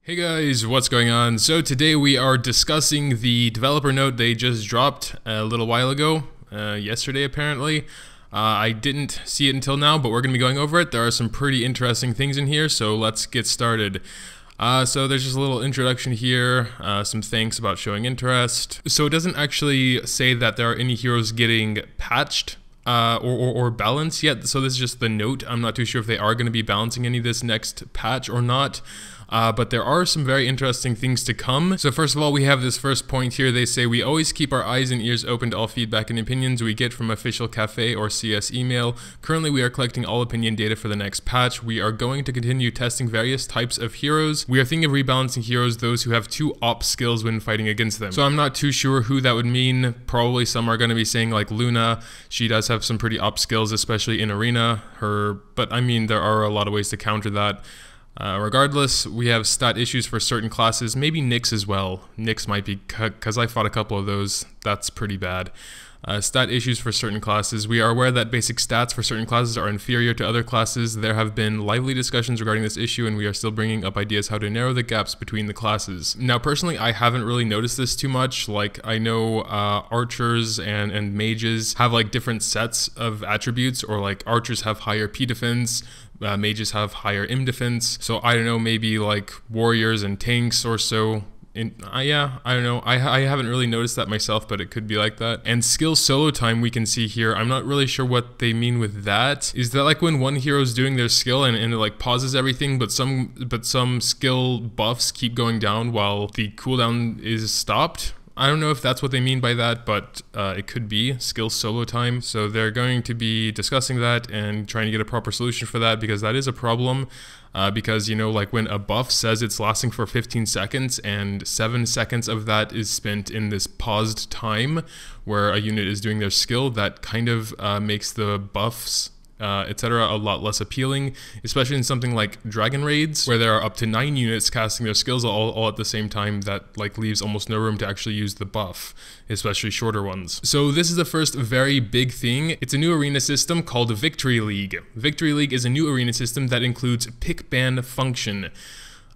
Hey guys, what's going on? So today we are discussing the developer note they just dropped a little while ago, yesterday apparently. I didn't see it until now, but we're going to be going over it. There are some pretty interesting things in here, so let's get started. So there's just a little introduction here, some thanks about showing interest. So it doesn't actually say that there are any heroes getting patched or balanced yet, so this is just the note. I'm not too sure if they are going to be balancing any of this next patch or not. But there are some very interesting things to come. So first of all, we have this first point here. They say, we always keep our eyes and ears open to all feedback and opinions we get from official cafe or CS email. Currently, we are collecting all opinion data for the next patch. We are going to continue testing various types of heroes. We are thinking of rebalancing heroes, those who have 2 op skills when fighting against them. So I'm not too sure who that would mean. Probably some are going to be saying like Luna. She does have some pretty op skills, especially in arena. But I mean, there are a lot of ways to counter that. Regardless, we have stat issues for certain classes, maybe Nyx as well. Nyx might be, because I fought a couple of those, that's pretty bad. Stat issues for certain classes. We are aware that basic stats for certain classes are inferior to other classes. There have been lively discussions regarding this issue, and we are still bringing up ideas how to narrow the gaps between the classes. Now, personally, I haven't really noticed this too much. Like, I know archers and mages have like different sets of attributes, or like archers have higher P defense, mages have higher M defense. So I don't know, maybe like warriors and tanks or so. Yeah, I don't know. I haven't really noticed that myself, but it could be like that. And skill solo time we can see here. I'm not really sure what they mean with that. Is that like when one hero is doing their skill and it like pauses everything, but some skill buffs keep going down while the cooldown is stopped? I don't know if that's what they mean by that, but it could be skill solo time. So they're going to be discussing that and trying to get a proper solution for that, because that is a problem. Because, you know, like when a buff says it's lasting for 15 seconds and 7 seconds of that is spent in this paused time where a unit is doing their skill, that kind of makes the buffs etc. a lot less appealing, especially in something like Dragon Raids, where there are up to 9 units casting their skills all at the same time. That like leaves almost no room to actually use the buff, especially shorter ones. So this is the first very big thing. It's a new arena system called Victory League. Victory League is a new arena system that includes pick ban function.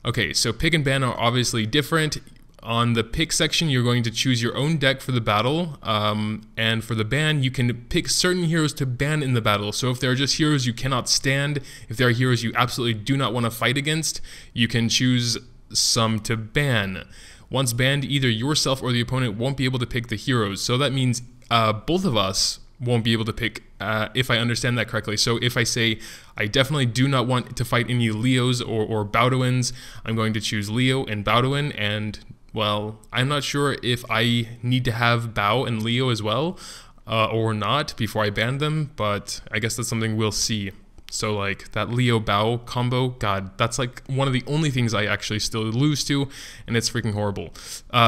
Okay, so pick and ban are obviously different. On the pick section, you're going to choose your own deck for the battle, and for the ban, you can pick certain heroes to ban in the battle. So if there are just heroes you cannot stand, if there are heroes you absolutely do not want to fight against, you can choose some to ban. Once banned, either yourself or the opponent won't be able to pick the heroes. So that means both of us won't be able to pick, if I understand that correctly. So if I say, I definitely do not want to fight any Leos or Baudouins, I'm going to choose Leo and Baudouin, and well, I'm not sure if I need to have Bao and Leo as well, or not before I ban them, but I guess that's something we'll see. So like that Leo Bao combo, god, that's like one of the only things I actually still lose to, and it's freaking horrible.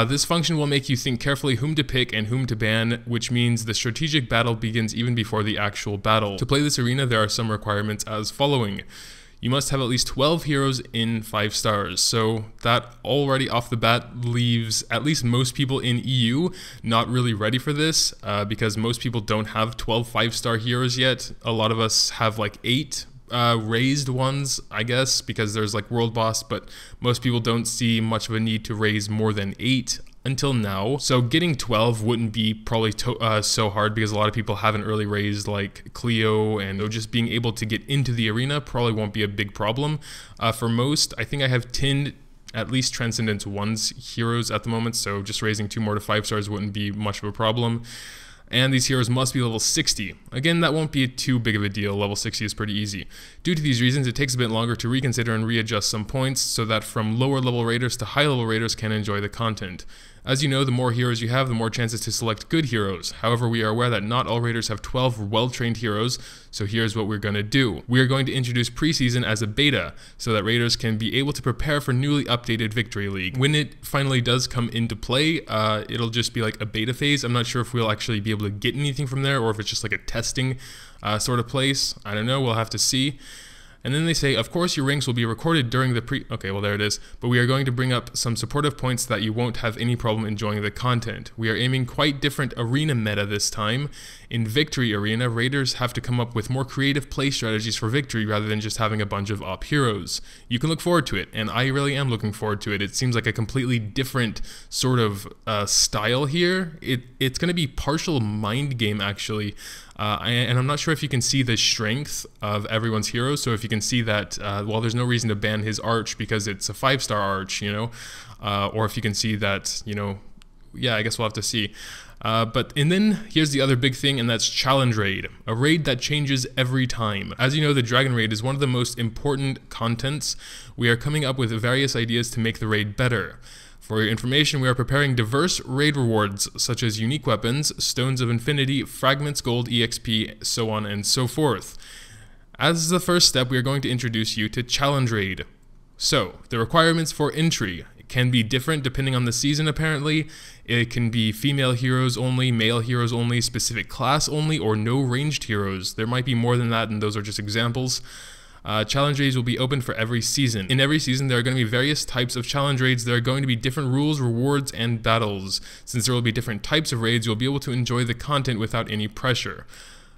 This function will make you think carefully whom to pick and whom to ban, which means the strategic battle begins even before the actual battle. To play this arena, there are some requirements as following. You must have at least 12 heroes in 5 stars. So that already off the bat leaves at least most people in EU not really ready for this, because most people don't have 12 5-star heroes yet. A lot of us have like 8 raised ones, I guess, because there's like World Boss, but most people don't see much of a need to raise more than 8 until now. So getting 12 wouldn't be probably so hard, because a lot of people haven't really raised like Cleo, and just being able to get into the arena probably won't be a big problem. For most, I think I have 10 at least Transcendence 1's heroes at the moment, so just raising 2 more to 5 stars wouldn't be much of a problem. And these heroes must be level 60. Again, that won't be too big of a deal. Level 60 is pretty easy. Due to these reasons, it takes a bit longer to reconsider and readjust some points, so that from lower level raiders to high level raiders can enjoy the content. As you know, the more heroes you have, the more chances to select good heroes. However, we are aware that not all raiders have 12 well-trained heroes, so here's what we're going to do. We are going to introduce preseason as a beta, so that raiders can be able to prepare for newly updated Victory League. When it finally does come into play, it'll just be like a beta phase. I'm not sure if we'll actually be able to get anything from there, or if it's just like a testing sort of place. I don't know, we'll have to see. And then they say, of course, your ranks will be recorded during the okay, well, there it is. But we are going to bring up some supportive points that you won't have any problem enjoying the content. We are aiming quite different arena meta this time. In Victory Arena, raiders have to come up with more creative play strategies for victory rather than just having a bunch of op heroes. You can look forward to it, and I really am looking forward to it. It seems like a completely different sort of style here. It's going to be partial mind game, actually. And I'm not sure if you can see the strength of everyone's heroes. So if you can see that, well, there's no reason to ban his arch because it's a 5-star arch, you know, or if you can see that, you know, yeah, I guess we'll have to see. And then here's the other big thing, and that's Challenge Raid, a raid that changes every time. As you know, the Dragon Raid is one of the most important contents. We are coming up with various ideas to make the raid better. For your information, we are preparing diverse raid rewards, such as unique weapons, stones of infinity, fragments, gold, EXP, so on and so forth. As the first step, we are going to introduce you to Challenge Raid. So, the requirements for entry can be different depending on the season, apparently. It can be female heroes only, male heroes only, specific class only, or no ranged heroes. There might be more than that, and those are just examples. Challenge raids will be open for every season. In every season, there are going to be various types of challenge raids. There are going to be different rules, rewards, and battles. Since there will be different types of raids, you'll be able to enjoy the content without any pressure.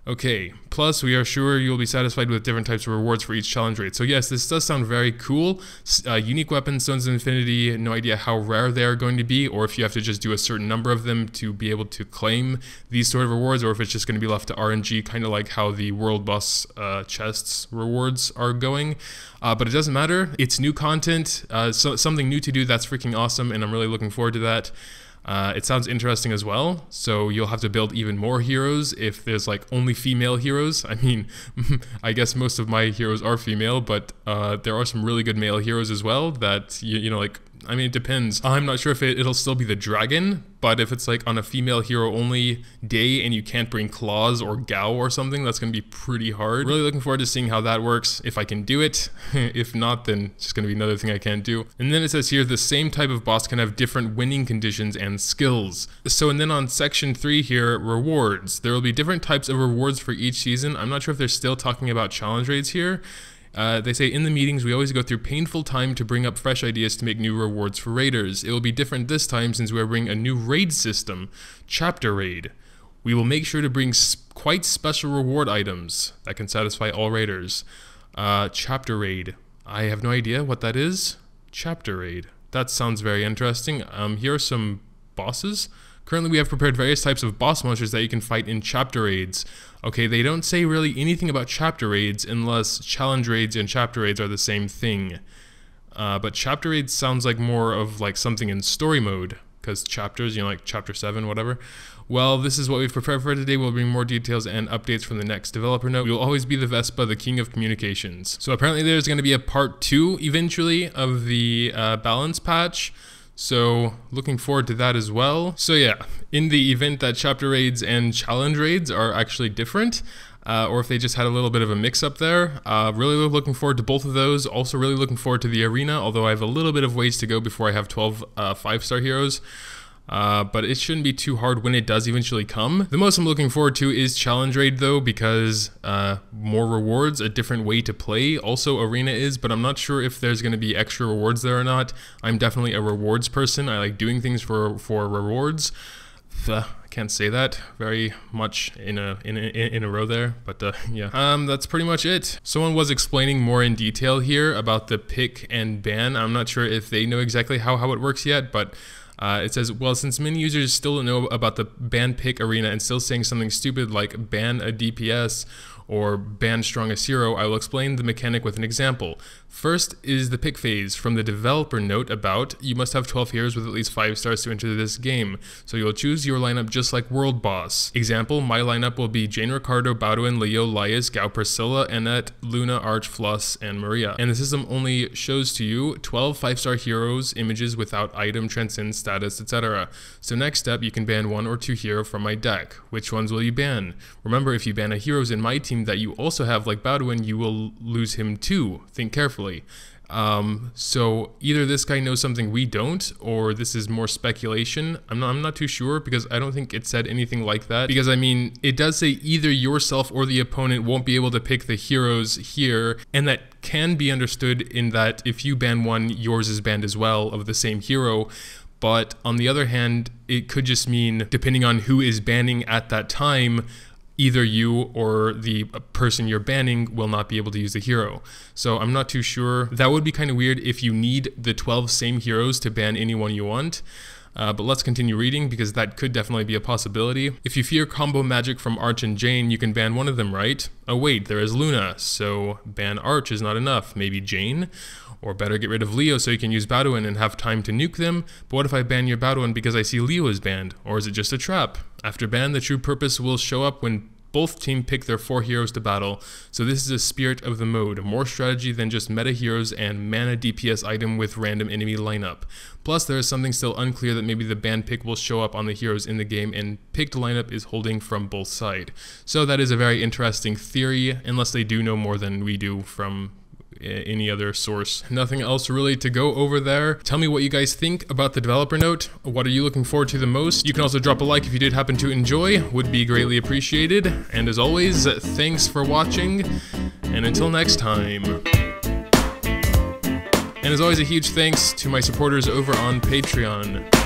Okay, plus we are sure you'll be satisfied with different types of rewards for each challenge raid. So yes, this does sound very cool. Unique weapons, Stones of Infinity, no idea how rare they are going to be, or if you have to just do a certain number of them to be able to claim these sort of rewards, or if it's just going to be left to RNG, kind of like how the World Boss chests rewards are going. But it doesn't matter, it's new content, so something new to do. That's freaking awesome, and I'm really looking forward to that. It sounds interesting as well, so you'll have to build even more heroes if there's like only female heroes. I mean, I guess most of my heroes are female, but there are some really good male heroes as well that, you know, like, I mean, it depends. I'm not sure if it'll still be the dragon, but if it's like on a female hero only day and you can't bring Claws or Gao or something, that's going to be pretty hard. Really looking forward to seeing how that works, if I can do it. If not, then it's just going to be another thing I can't do. And then it says here, the same type of boss can have different winning conditions and skills. So, and then on section 3 here, rewards. There will be different types of rewards for each season. I'm not sure if they're still talking about challenge raids here. They say, in the meetings, we always go through painful time to bring up fresh ideas to make new rewards for raiders. It will be different this time since we are bringing a new raid system, Chapter Raid. We will make sure to bring quite special reward items that can satisfy all raiders. Chapter Raid. I have no idea what that is. Chapter Raid. That sounds very interesting. Here are some bosses. Currently, we have prepared various types of boss monsters that you can fight in chapter raids. Okay, they don't say really anything about chapter raids unless challenge raids and chapter raids are the same thing. But chapter raids sounds like more of like something in story mode, because chapters, you know, like chapter 7, whatever. Well, this is what we've prepared for today. We'll bring more details and updates from the next developer note. We will always be the Vespa, the king of communications. So apparently there's going to be a part 2 eventually of the balance patch. So looking forward to that as well. So yeah, in the event that chapter raids and challenge raids are actually different, or if they just had a little bit of a mix up there, really looking forward to both of those. Also really looking forward to the arena, although I have a little bit of ways to go before I have 12 5-star heroes. But it shouldn't be too hard when it does eventually come. The most I'm looking forward to is Challenge Raid though, because more rewards, a different way to play. Also Arena is, but I'm not sure if there's going to be extra rewards there or not. I'm definitely a rewards person. I like doing things for rewards. I can't say that very much in a row there, but yeah. That's pretty much it. Someone was explaining more in detail here about the pick and ban. I'm not sure if they know exactly how it works yet, but it says, well, since many users still don't know about the ban pick arena and still saying something stupid like ban a DPS or ban strongest hero, I will explain the mechanic with an example. First is the pick phase. From the developer note about, you must have 12 heroes with at least 5 stars to enter this game. So you'll choose your lineup just like World Boss. Example, my lineup will be Jane, Ricardo, Baldwin, Leo, Laius, Gao, Priscilla, Annette, Luna, Arch, Floss, and Maria. And the system only shows to you 12 5-star heroes images without item, transcend, status, etc. So next step, you can ban 1 or 2 hero from my deck. Which ones will you ban? Remember, if you ban a heroes in my team that you also have like Baldwin, you will lose him too. Think carefully. So either this guy knows something we don't, or this is more speculation. I'm not too sure, because I don't think it said anything like that. Because I mean, it does say either yourself or the opponent won't be able to pick the heroes here, and that can be understood in that if you ban one, yours is banned as well of the same hero. But on the other hand, it could just mean, depending on who is banning at that time, either you or the person you're banning will not be able to use the hero. So I'm not too sure. That would be kind of weird if you need the 12 same heroes to ban anyone you want. But let's continue reading, because that could definitely be a possibility. If you fear combo magic from Arch and Jane, you can ban one of them, right? Oh wait, there is Luna, so ban Arch is not enough. Maybe Jane? Or better get rid of Leo so you can use Baldwin and have time to nuke them. But what if I ban your Baldwin because I see Leo is banned? Or is it just a trap? After ban, the true purpose will show up when both teams pick their 4 heroes to battle. So this is a spirit of the mode, more strategy than just meta heroes and mana DPS item with random enemy lineup. Plus there is something still unclear, that maybe the ban pick will show up on the heroes in the game and picked lineup is holding from both sides. So that is a very interesting theory, unless they do know more than we do from any other source. Nothing else really to go over there. Tell me what you guys think about the developer note. What are you looking forward to the most? You can also drop a like if you did happen to enjoy, would be greatly appreciated. And as always, thanks for watching, and until next time. And as always, a huge thanks to my supporters over on Patreon.